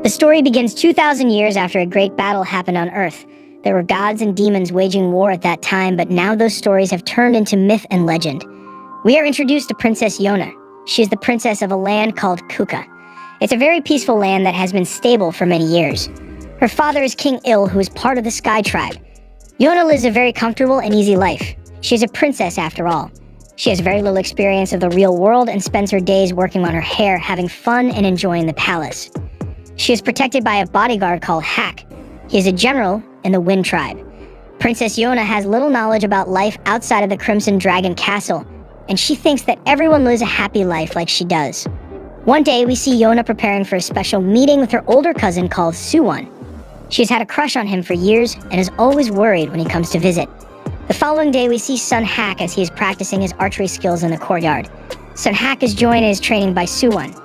The story begins 2,000 years after a great battle happened on Earth. There were gods and demons waging war at that time, but now those stories have turned into myth and legend. We are introduced to Princess Yona. She is the princess of a land called Kuka. It's a very peaceful land that has been stable for many years. Her father is King Il, who is part of the Sky Tribe. Yona lives a very comfortable and easy life. She is a princess after all. She has very little experience of the real world and spends her days working on her hair, having fun and enjoying the palace. She is protected by a bodyguard called Hak. He is a general in the Wind Tribe. Princess Yona has little knowledge about life outside of the Crimson Dragon Castle, and she thinks that everyone lives a happy life like she does. One day, we see Yona preparing for a special meeting with her older cousin called Suwon. She's had a crush on him for years and is always worried when he comes to visit. The following day, we see son Hak as he is practicing his archery skills in the courtyard. Son Hak is joined in his training by Suwon.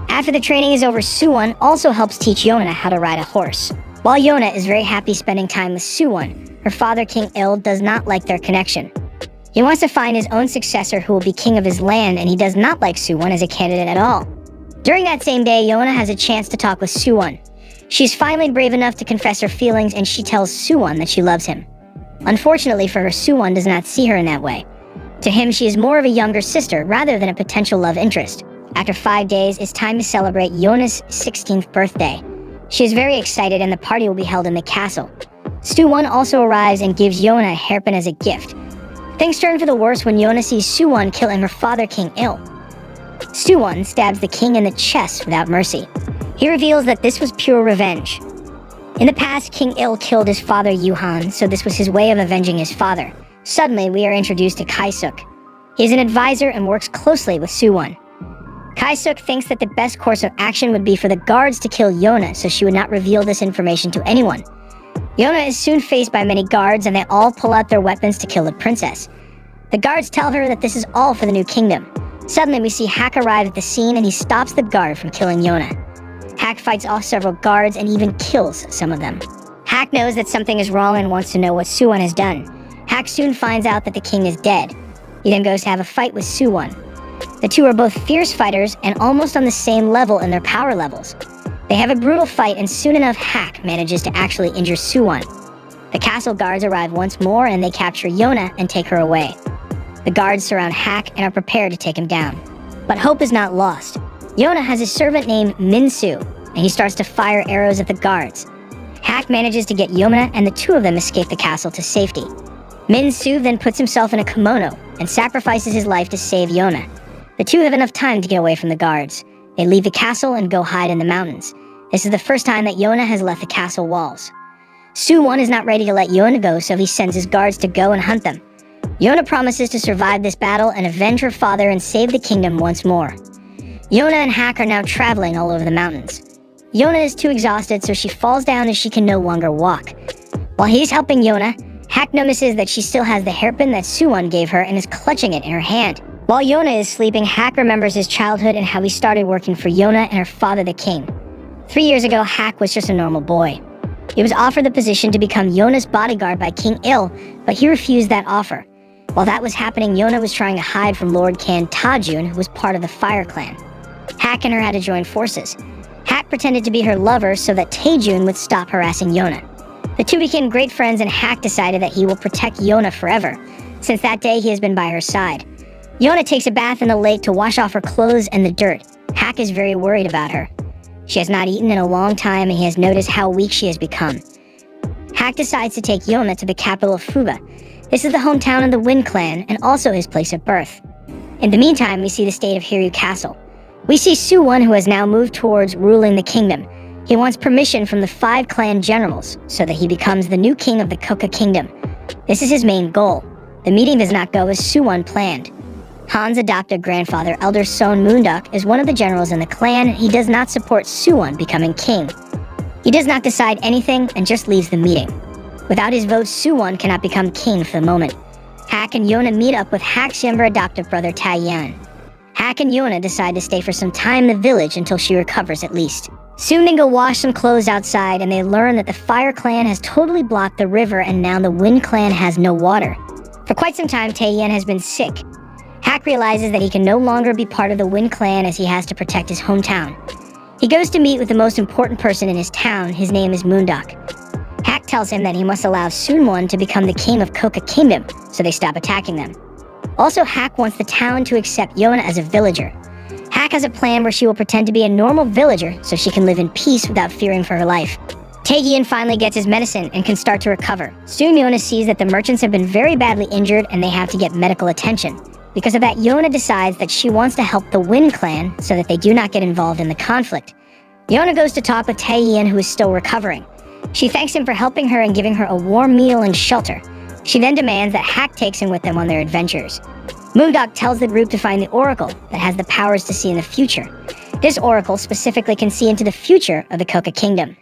After the training is over, Suwon also helps teach Yona how to ride a horse. While Yona is very happy spending time with Suwon, her father King Il does not like their connection. He wants to find his own successor who will be king of his land, and he does not like Suwon as a candidate at all. During that same day, Yona has a chance to talk with Suwon. She's finally brave enough to confess her feelings, and she tells Suwon that she loves him. Unfortunately for her, Suwon does not see her in that way. To him, she is more of a younger sister rather than a potential love interest. After 5 days, it's time to celebrate Yona's 16th birthday. She is very excited, and the party will be held in the castle. Suwon also arrives and gives Yona a hairpin as a gift. Things turn for the worse when Yona sees Suwon killing her father, King Il. Suwon stabs the king in the chest without mercy. He reveals that this was pure revenge. In the past, King Il killed his father Yuhan, so this was his way of avenging his father. Suddenly, we are introduced to Kaisuk. He is an advisor and works closely with Suwon. Kaisuk thinks that the best course of action would be for the guards to kill Yona, so she would not reveal this information to anyone. Yona is soon faced by many guards, and they all pull out their weapons to kill the princess. The guards tell her that this is all for the new kingdom. Suddenly, we see Hak arrive at the scene, and he stops the guard from killing Yona. Hak fights off several guards and even kills some of them. Hak knows that something is wrong and wants to know what Suwon has done. Hak soon finds out that the king is dead. He then goes to have a fight with Suwon. The two are both fierce fighters and almost on the same level in their power levels. They have a brutal fight, and soon enough Hak manages to actually injure Suwon. The castle guards arrive once more, and they capture Yona and take her away. The guards surround Hak and are prepared to take him down. But hope is not lost. Yona has a servant named Min-Su, and he starts to fire arrows at the guards. Hak manages to get Yona, and the two of them escape the castle to safety. Min-Su then puts himself in a kimono and sacrifices his life to save Yona. The two have enough time to get away from the guards. They leave the castle and go hide in the mountains. This is the first time that Yona has left the castle walls. Suwon is not ready to let Yona go, so he sends his guards to go and hunt them. Yona promises to survive this battle and avenge her father and save the kingdom once more. Yona and Hak are now traveling all over the mountains. Yona is too exhausted, so she falls down as she can no longer walk. While he's helping Yona, Hak notices that she still has the hairpin that Suwon gave her and is clutching it in her hand. While Yona is sleeping, Hak remembers his childhood and how he started working for Yona and her father, the king. 3 years ago, Hak was just a normal boy. He was offered the position to become Yona's bodyguard by King Il, but he refused that offer. While that was happening, Yona was trying to hide from Lord Khan Tajun, who was part of the Fire Clan. Hak and her had to join forces. Hak pretended to be her lover so that Taejun would stop harassing Yona. The two became great friends, and Hak decided that he will protect Yona forever. Since that day, he has been by her side. Yona takes a bath in the lake to wash off her clothes and the dirt. Hak is very worried about her. She has not eaten in a long time, and he has noticed how weak she has become. Hak decides to take Yona to the capital of Fuga. This is the hometown of the Wind Clan, and also his place of birth. In the meantime, we see the state of Hiryu Castle. We see Suwon, who has now moved towards ruling the kingdom. He wants permission from the 5 clan generals, so that he becomes the new king of the Kuka Kingdom. This is his main goal. The meeting does not go as Suwon planned. Han's adopted grandfather, Elder Son Moonduk, is one of the generals in the clan. He does not support Suwon becoming king. He does not decide anything and just leaves the meeting. Without his vote, Suwon cannot become king for the moment. Hak and Yona meet up with Hak's younger adoptive brother, Taeyan. Hak and Yona decide to stay for some time in the village until she recovers at least. Soon they go wash some clothes outside, and they learn that the Fire Clan has totally blocked the river, and now the Wind Clan has no water. For quite some time, Taeyan has been sick. Hak realizes that he can no longer be part of the Wind Clan as he has to protect his hometown. He goes to meet with the most important person in his town. His name is Moondok. Hack tells him that he must allow Soonwon to become the king of Coca Kingdom, so they stop attacking them. Also, Hack wants the town to accept Yona as a villager. Hack has a plan where she will pretend to be a normal villager so she can live in peace without fearing for her life. Tae-yeon finally gets his medicine and can start to recover. Soon Yona sees that the merchants have been very badly injured and they have to get medical attention. Because of that, Yona decides that she wants to help the Win clan so that they do not get involved in the conflict. Yona goes to talk with Tae-yeon, who is still recovering. She thanks him for helping her and giving her a warm meal and shelter. She then demands that Hack takes him with them on their adventures. Moondok tells the group to find the oracle that has the powers to see in the future. This oracle specifically can see into the future of the Coca Kingdom.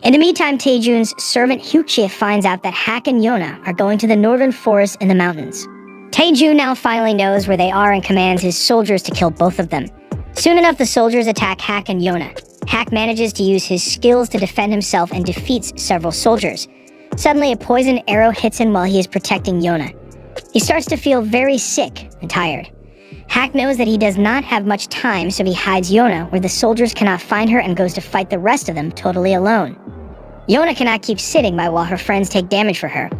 In the meantime, Taejun's servant Hyukchie finds out that Hack and Yona are going to the northern forest in the mountains. Taejun now finally knows where they are and commands his soldiers to kill both of them. Soon enough, the soldiers attack Hack and Yona. Hack manages to use his skills to defend himself and defeats several soldiers. Suddenly, a poisoned arrow hits him while he is protecting Yona. He starts to feel very sick and tired. Hack knows that he does not have much time, so he hides Yona where the soldiers cannot find her and goes to fight the rest of them totally alone. Yona cannot keep sitting by while her friends take damage for her.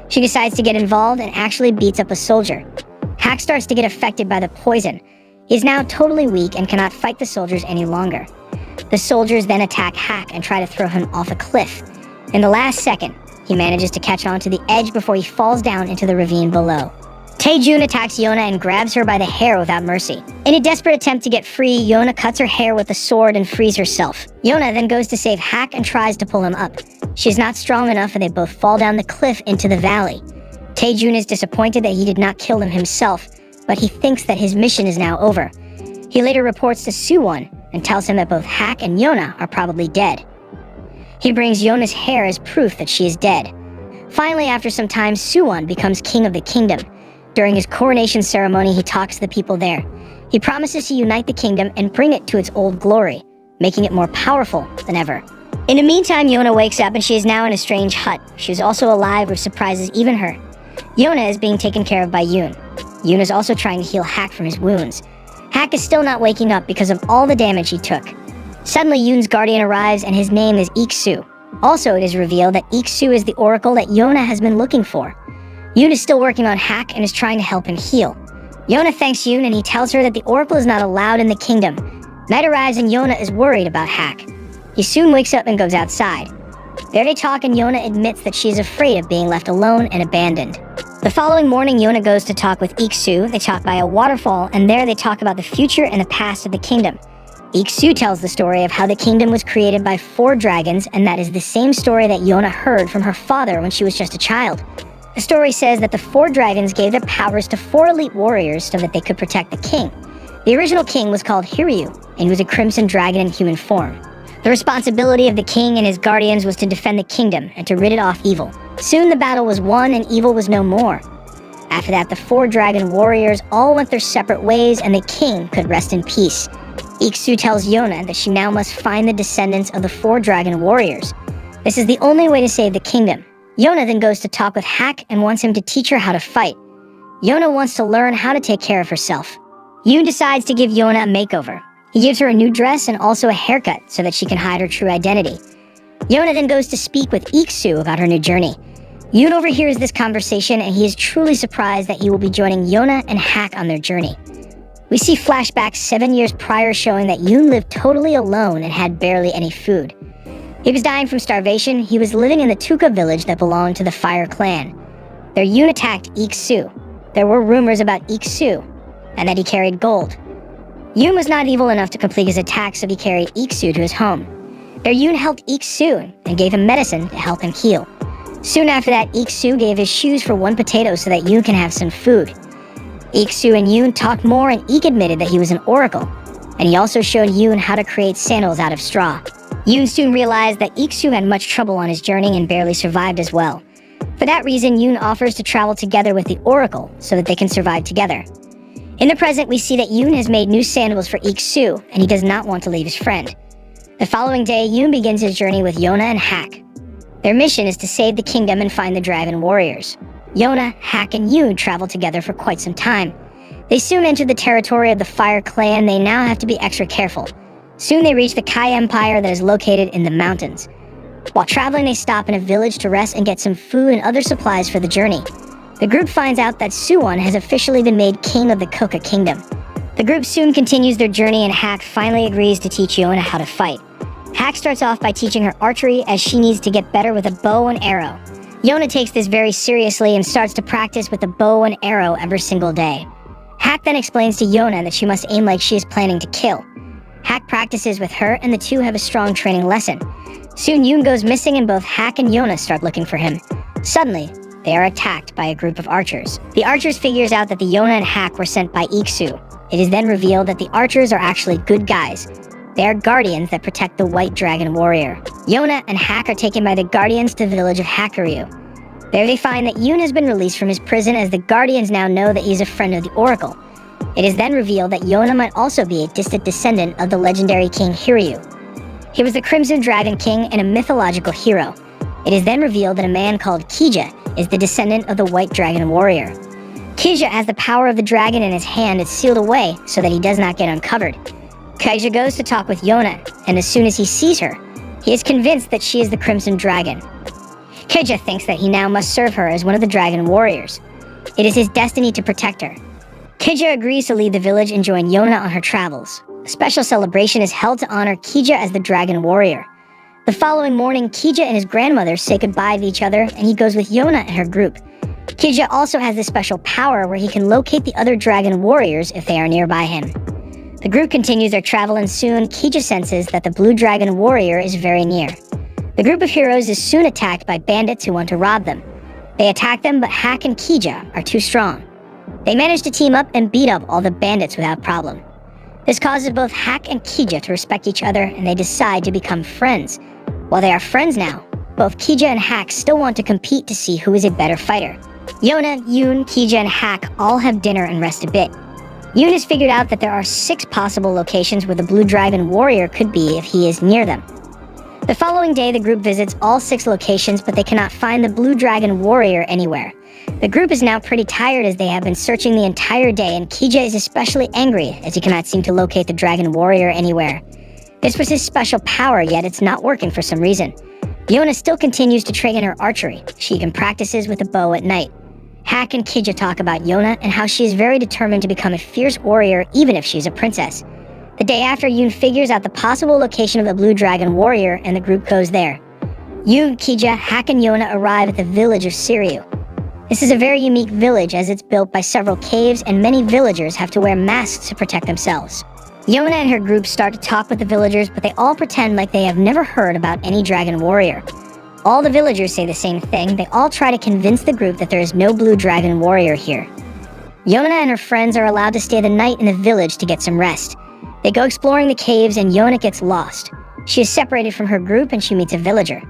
She decides to get involved and actually beats up a soldier. Hack starts to get affected by the poison. He is now totally weak and cannot fight the soldiers any longer. The soldiers then attack Hack and try to throw him off a cliff. In the last second, he manages to catch on to the edge before he falls down into the ravine below. Taejun attacks Yona and grabs her by the hair without mercy. In a desperate attempt to get free, Yona cuts her hair with a sword and frees herself. Yona then goes to save Hack and tries to pull him up. She is not strong enough and they both fall down the cliff into the valley. Taejun is disappointed that he did not kill them himself, but he thinks that his mission is now over. He later reports to Suwon and tells him that both Hack and Yona are probably dead. He brings Yona's hair as proof that she is dead. Finally, after some time, Suwon becomes king of the kingdom. During his coronation ceremony, he talks to the people there. He promises to unite the kingdom and bring it to its old glory, making it more powerful than ever. In the meantime, Yona wakes up and she is now in a strange hut. She is also alive, which surprises even her. Yona is being taken care of by Yoon. Yoon is also trying to heal Hack from his wounds. Hack is still not waking up because of all the damage he took. Suddenly, Yoon's guardian arrives and his name is Iksu. Also, it is revealed that Iksu is the oracle that Yona has been looking for. Yoon is still working on Hack and is trying to help him heal. Yona thanks Yoon and he tells her that the oracle is not allowed in the kingdom. Night arrives and Yona is worried about Hack. He soon wakes up and goes outside. There they talk and Yona admits that she is afraid of being left alone and abandoned. The following morning, Yona goes to talk with Iksu. They talk by a waterfall and there they talk about the future and the past of the kingdom. Iksu tells the story of how the kingdom was created by 4 dragons, and that is the same story that Yona heard from her father when she was just a child. The story says that the 4 dragons gave their powers to 4 elite warriors so that they could protect the king. The original king was called Hiryu, and he was a crimson dragon in human form. The responsibility of the king and his guardians was to defend the kingdom and to rid it off evil. Soon the battle was won and evil was no more. After that, the 4 dragon warriors all went their separate ways and the king could rest in peace. Iksu tells Yona that she now must find the descendants of the 4 dragon warriors. This is the only way to save the kingdom. Yona then goes to talk with Hack and wants him to teach her how to fight. Yona wants to learn how to take care of herself. Yoon decides to give Yona a makeover. He gives her a new dress and also a haircut so that she can hide her true identity. Yona then goes to speak with Iksu about her new journey. Yoon overhears this conversation and he is truly surprised that he will be joining Yona and Hack on their journey. We see flashbacks 7 years prior showing that Yoon lived totally alone and had barely any food. He was dying from starvation. He was living in the Tuka village that belonged to the Fire clan. There Yoon attacked Iksu. There were rumors about Iksu and that he carried gold. Yoon was not evil enough to complete his attack, so he carried Iksu to his home. There Yoon helped Iksu and gave him medicine to help him heal. Soon after that, Iksu gave his shoes for 1 potato so that Yoon can have some food. Iksu and Yoon talked more and Ik admitted that he was an oracle, and he also showed Yoon how to create sandals out of straw. Yoon soon realized that Iksu had much trouble on his journey and barely survived as well. For that reason, Yoon offers to travel together with the oracle so that they can survive together. In the present, we see that Yoon has made new sandals for Iksu, and he does not want to leave his friend. The following day, Yoon begins his journey with Yona and Hack. Their mission is to save the kingdom and find the dragon warriors. Yona, Hack, and Yoon travel together for quite some time. They soon enter the territory of the Fire clan. They now have to be extra careful. Soon they reach the Kai Empire that is located in the mountains. While traveling, they stop in a village to rest and get some food and other supplies for the journey. The group finds out that Suwon has officially been made king of the Koka Kingdom. The group soon continues their journey and Hak finally agrees to teach Yona how to fight. Hak starts off by teaching her archery as she needs to get better with a bow and arrow. Yona takes this very seriously and starts to practice with a bow and arrow every single day. Hak then explains to Yona that she must aim like she is planning to kill. Hak practices with her and the two have a strong training lesson. Soon Yoon goes missing and both Hak and Yona start looking for him. Suddenly, they are attacked by a group of archers. The archers figures out that the Yona and Hak were sent by Iksu. It is then revealed that the archers are actually good guys. They are guardians that protect the White Dragon Warrior. Yona and Hak are taken by the guardians to the village of Hakuryu. There they find that Yoon has been released from his prison as the guardians now know that he is a friend of the Oracle. It is then revealed that Yona might also be a distant descendant of the legendary King Hiryu. He was the Crimson Dragon King and a mythological hero. It is then revealed that a man called Kija is the descendant of the White Dragon Warrior. Kija has the power of the dragon in his hand. It's sealed away so that he does not get uncovered. Kija goes to talk with Yona, and as soon as he sees her, he is convinced that she is the Crimson Dragon. Kija thinks that he now must serve her as one of the Dragon Warriors. It is his destiny to protect her. Kija agrees to leave the village and join Yona on her travels. A special celebration is held to honor Kija as the Dragon Warrior. The following morning, Kija and his grandmother say goodbye to each other, and he goes with Yona and her group. Kija also has this special power where he can locate the other Dragon Warriors if they are nearby him. The group continues their travel and soon, Kija senses that the Blue Dragon Warrior is very near. The group of heroes is soon attacked by bandits who want to rob them. They attack them, but Hak and Kija are too strong. They manage to team up and beat up all the bandits without problem. This causes both Hak and Kija to respect each other and they decide to become friends. While they are friends now, both Kija and Hak still want to compete to see who is a better fighter. Yona, Yoon, Kija, and Hak all have dinner and rest a bit. Yoon has figured out that there are 6 possible locations where the Blue Dragon Warrior could be if he is near them. The following day, the group visits all 6 locations, but they cannot find the Blue Dragon Warrior anywhere. The group is now pretty tired as they have been searching the entire day, and Kija is especially angry as he cannot seem to locate the Dragon Warrior anywhere. This was his special power, yet it's not working for some reason. Yona still continues to train her archery. She even practices with a bow at night. Hak and Kija talk about Yona and how she is very determined to become a fierce warrior even if she's a princess. The day after, Yoon figures out the possible location of the Blue Dragon Warrior and the group goes there. Yoon, Kija, Hak, and Yona arrive at the village of Siryu. This is a very unique village as it's built by several caves and many villagers have to wear masks to protect themselves. Yona and her group start to talk with the villagers, but they all pretend like they have never heard about any Dragon Warrior. All the villagers say the same thing. They all try to convince the group that there is no Blue Dragon Warrior here. Yona and her friends are allowed to stay the night in the village to get some rest. They go exploring the caves and Yona gets lost. She is separated from her group and she meets a villager.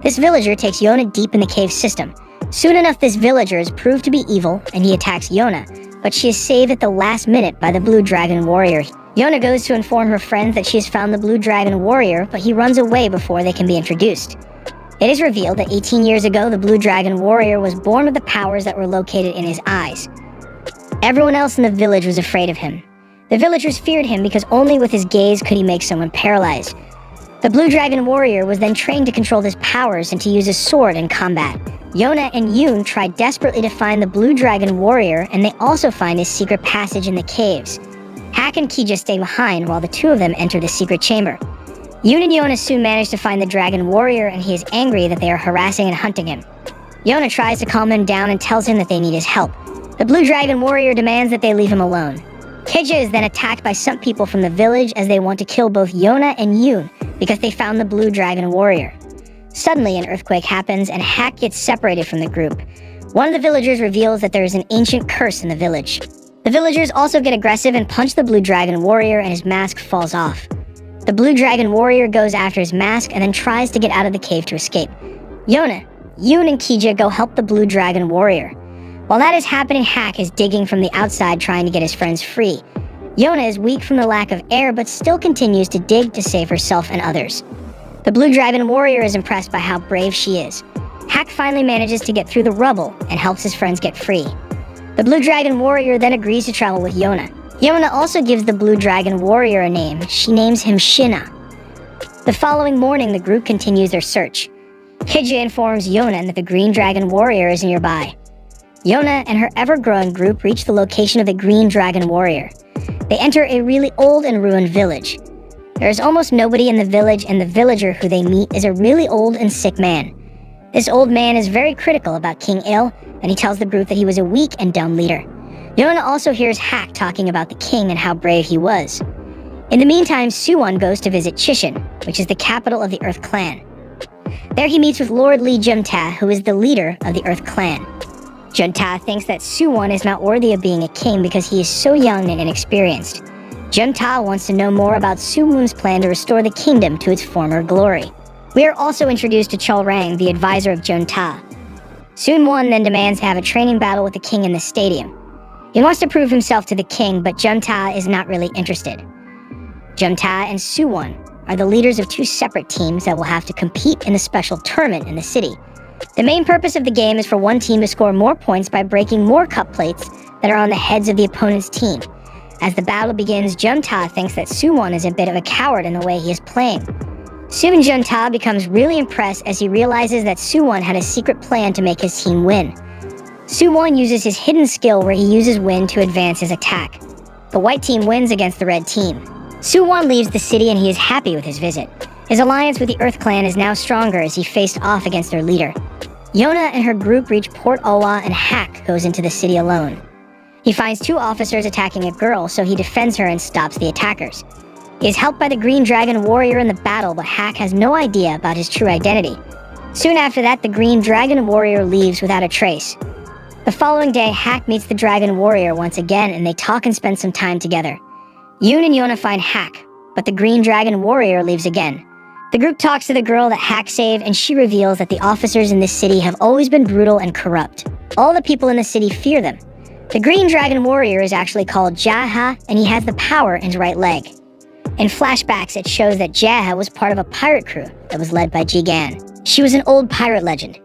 This villager takes Yona deep in the cave system. Soon enough, this villager is proved to be evil and he attacks Yona, but she is saved at the last minute by the Blue Dragon Warrior. Yona goes to inform her friends that she has found the Blue Dragon Warrior, but he runs away before they can be introduced. It is revealed that 18 years ago, the Blue Dragon Warrior was born with the powers that were located in his eyes. Everyone else in the village was afraid of him. The villagers feared him because only with his gaze could he make someone paralyzed. The Blue Dragon Warrior was then trained to control his powers and to use his sword in combat. Yona and Yoon try desperately to find the Blue Dragon Warrior, and they also find his secret passage in the caves. Hak and Kija stay behind while the two of them enter the secret chamber. Yoon and Yona soon manage to find the Dragon Warrior, and he is angry that they are harassing and hunting him. Yona tries to calm him down and tells him that they need his help. The Blue Dragon Warrior demands that they leave him alone. Kija is then attacked by some people from the village as they want to kill both Yona and Yoon because they found the Blue Dragon Warrior. Suddenly, an earthquake happens and Hak gets separated from the group. One of the villagers reveals that there is an ancient curse in the village. The villagers also get aggressive and punch the Blue Dragon Warrior, and his mask falls off. The Blue Dragon Warrior goes after his mask and then tries to get out of the cave to escape. Yona, Yoon, and Kija go help the Blue Dragon Warrior. While that is happening, Hak is digging from the outside trying to get his friends free. Yona is weak from the lack of air but still continues to dig to save herself and others. The Blue Dragon Warrior is impressed by how brave she is. Hak finally manages to get through the rubble and helps his friends get free. The Blue Dragon Warrior then agrees to travel with Yona. Yona also gives the blue dragon warrior a name. She names him Shina. The following morning, the group continues their search. Kija informs Yona that the green dragon warrior is nearby. Yona and her ever-growing group reach the location of the green dragon warrior. They enter a really old and ruined village. There is almost nobody in the village, and the villager who they meet is a really old and sick man. This old man is very critical about King Il, and he tells the group that he was a weak and dumb leader. Yona also hears Hak talking about the king and how brave he was. In the meantime, Suwon goes to visit Chishin, which is the capital of the Earth Clan. There he meets with Lord Lee Junta, who is the leader of the Earth Clan. Junta thinks that Suwon is not worthy of being a king because he is so young and inexperienced. Junta wants to know more about Suwon's plan to restore the kingdom to its former glory. We are also introduced to Cholrang, the advisor of Junta. Suwon then demands to have a training battle with the king in the stadium. He wants to prove himself to the king, but Junta is not really interested. Junta and Suwon are the leaders of two separate teams that will have to compete in a special tournament in the city. The main purpose of the game is for one team to score more points by breaking more cup plates that are on the heads of the opponent's team. As the battle begins, Junta thinks that Suwon is a bit of a coward in the way he is playing. Soon Junta becomes really impressed as he realizes that Suwon had a secret plan to make his team win. Suwon uses his hidden skill where he uses wind to advance his attack. The white team wins against the red team. Suwon leaves the city and he is happy with his visit. His alliance with the Earth Clan is now stronger as he faced off against their leader. Yona and her group reach Port Owa, and Hak goes into the city alone. He finds two officers attacking a girl, so he defends her and stops the attackers. He is helped by the Green Dragon warrior in the battle, but Hak has no idea about his true identity. Soon after that, the Green Dragon warrior leaves without a trace. The following day, Hak meets the Dragon warrior once again, and they talk and spend some time together. Yoon and Yona find Hak, but the Green Dragon warrior leaves again. The group talks to the girl that Hak saved, and she reveals that the officers in this city have always been brutal and corrupt. All the people in the city fear them. The Green Dragon warrior is actually called Jaha, and he has the power in his right leg. In flashbacks, it shows that Jaha was part of a pirate crew that was led by Jigan. She was an old pirate legend.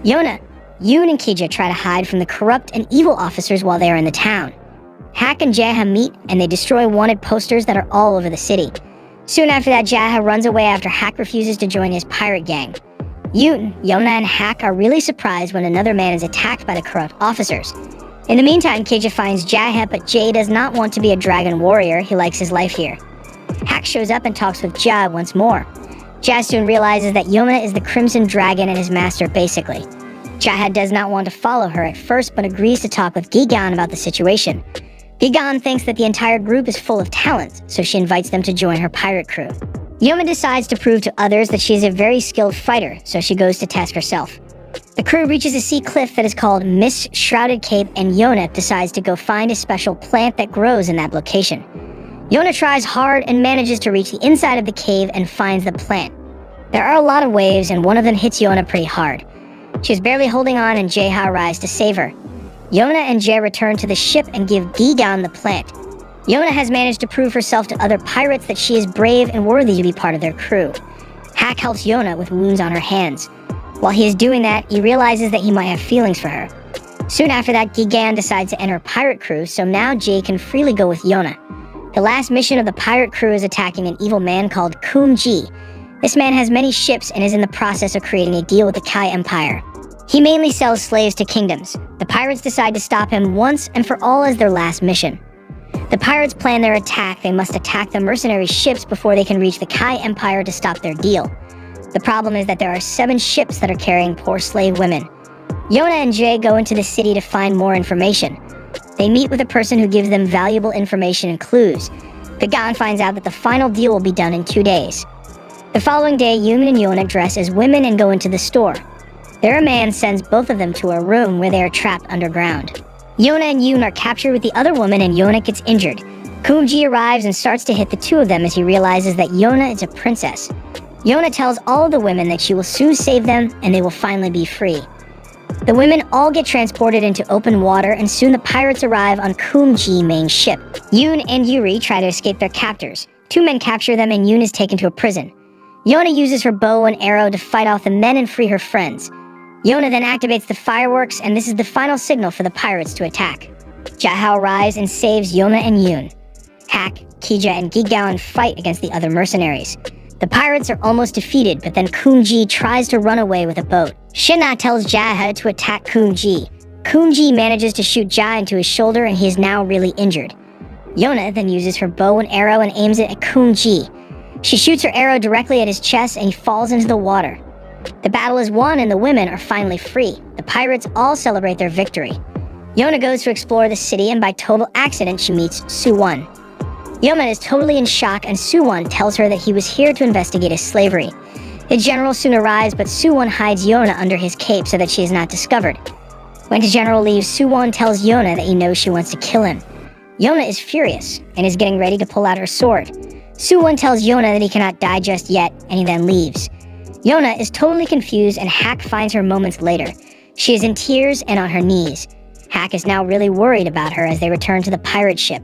Yona, Yoon, and Kija try to hide from the corrupt and evil officers while they are in the town. Hak and Jaha meet, and they destroy wanted posters that are all over the city. Soon after that, Jaha runs away after Hak refuses to join his pirate gang. Yoon, Yona, and Hak are really surprised when another man is attacked by the corrupt officers. In the meantime, Kija finds Jaha, but Jay does not want to be a dragon warrior. He likes his life here. Hak shows up and talks with Ja once more. Ja soon realizes that Yona is the Crimson Dragon and his master, basically. Jaha does not want to follow her at first, but agrees to talk with Gigan about the situation. Gigan thinks that the entire group is full of talent, so she invites them to join her pirate crew. Yoma decides to prove to others that she is a very skilled fighter, so she goes to test herself. The crew reaches a sea cliff that is called Mist Shrouded Cape, and Yona decides to go find a special plant that grows in that location. Yona tries hard and manages to reach the inside of the cave and finds the plant. There are a lot of waves, and one of them hits Yona pretty hard. She is barely holding on, and Jaha arrives to save her. Yona and Jay return to the ship and give Gigan the plant. Yona has managed to prove herself to other pirates that she is brave and worthy to be part of their crew. Hak helps Yona with wounds on her hands. While he is doing that, he realizes that he might have feelings for her. Soon after that, Gigan decides to enter a pirate crew, so now Jay can freely go with Yona. The last mission of the pirate crew is attacking an evil man called Kumji. This man has many ships and is in the process of creating a deal with the Kai Empire. He mainly sells slaves to kingdoms. The pirates decide to stop him once and for all as their last mission. The pirates plan their attack. They must attack the mercenary ships before they can reach the Kai Empire to stop their deal. The problem is that there are 7 ships that are carrying poor slave women. Yona and Jay go into the city to find more information. They meet with a person who gives them valuable information and clues. Gigan finds out that the final deal will be done in 2 days. The following day, Yoon and Yona dress as women and go into the store. There, a man sends both of them to a room where they are trapped underground. Yona and Yoon are captured with the other woman, and Yona gets injured. Kumji arrives and starts to hit the two of them as he realizes that Yona is a princess. Yona tells all of the women that she will soon save them and they will finally be free. The women all get transported into open water, and soon the pirates arrive on Kumji's main ship. Yoon and Yuri try to escape their captors. 2 men capture them, and Yoon is taken to a prison. Yona uses her bow and arrow to fight off the men and free her friends. Yona then activates the fireworks, and this is the final signal for the pirates to attack. Jaha arrives and saves Yona and Yoon. Hack, Kija, and Gigaon fight against the other mercenaries. The pirates are almost defeated, but then Kunji tries to run away with a boat. Shina tells Jaha to attack Kunji. Kunji manages to shoot Ja into his shoulder, and he is now really injured. Yona then uses her bow and arrow and aims it at Kunji. She shoots her arrow directly at his chest, and he falls into the water. The battle is won, and the women are finally free. The pirates all celebrate their victory. Yona goes to explore the city, and by total accident, she meets Suwon. Yona is totally in shock, and Suwon tells her that he was here to investigate his slavery. The general soon arrives, but Suwon hides Yona under his cape so that she is not discovered. When the general leaves, Suwon tells Yona that he knows she wants to kill him. Yona is furious and is getting ready to pull out her sword. Suwon tells Yona that he cannot die just yet, and he then leaves. Yona is totally confused, and Hack finds her moments later. She is in tears and on her knees. Hack is now really worried about her as they return to the pirate ship.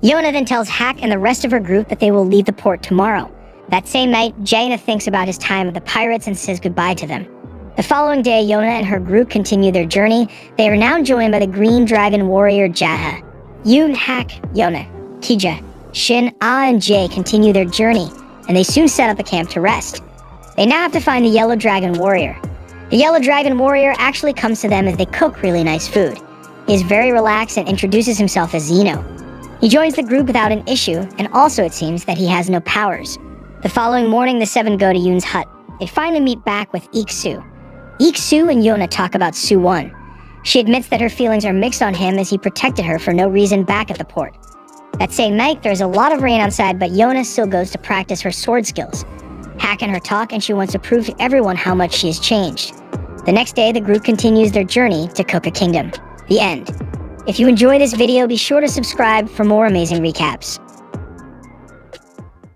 Yona then tells Hack and the rest of her group that they will leave the port tomorrow. That same night, Jaina thinks about his time with the pirates and says goodbye to them. The following day, Yona and her group continue their journey. They are now joined by the Green Dragon warrior Jaha. Yoon, Hack, Yona, Kija, Shin, and Jay continue their journey, and they soon set up a camp to rest. They now have to find the Yellow Dragon warrior. The Yellow Dragon warrior actually comes to them as they cook really nice food. He is very relaxed and introduces himself as Zeno. He joins the group without an issue, and also it seems that he has no powers. The following morning, the seven go to Yoon's hut. They finally meet back with Iksu. Iksu and Yona talk about Suwon. She admits that her feelings are mixed on him as he protected her for no reason back at the port. That same night, there's a lot of rain outside, but Yona still goes to practice her sword skills. Hack and her talk, and she wants to prove to everyone how much she has changed. The next day, the group continues their journey to Koka Kingdom. The end. If you enjoy this video, be sure to subscribe for more amazing recaps.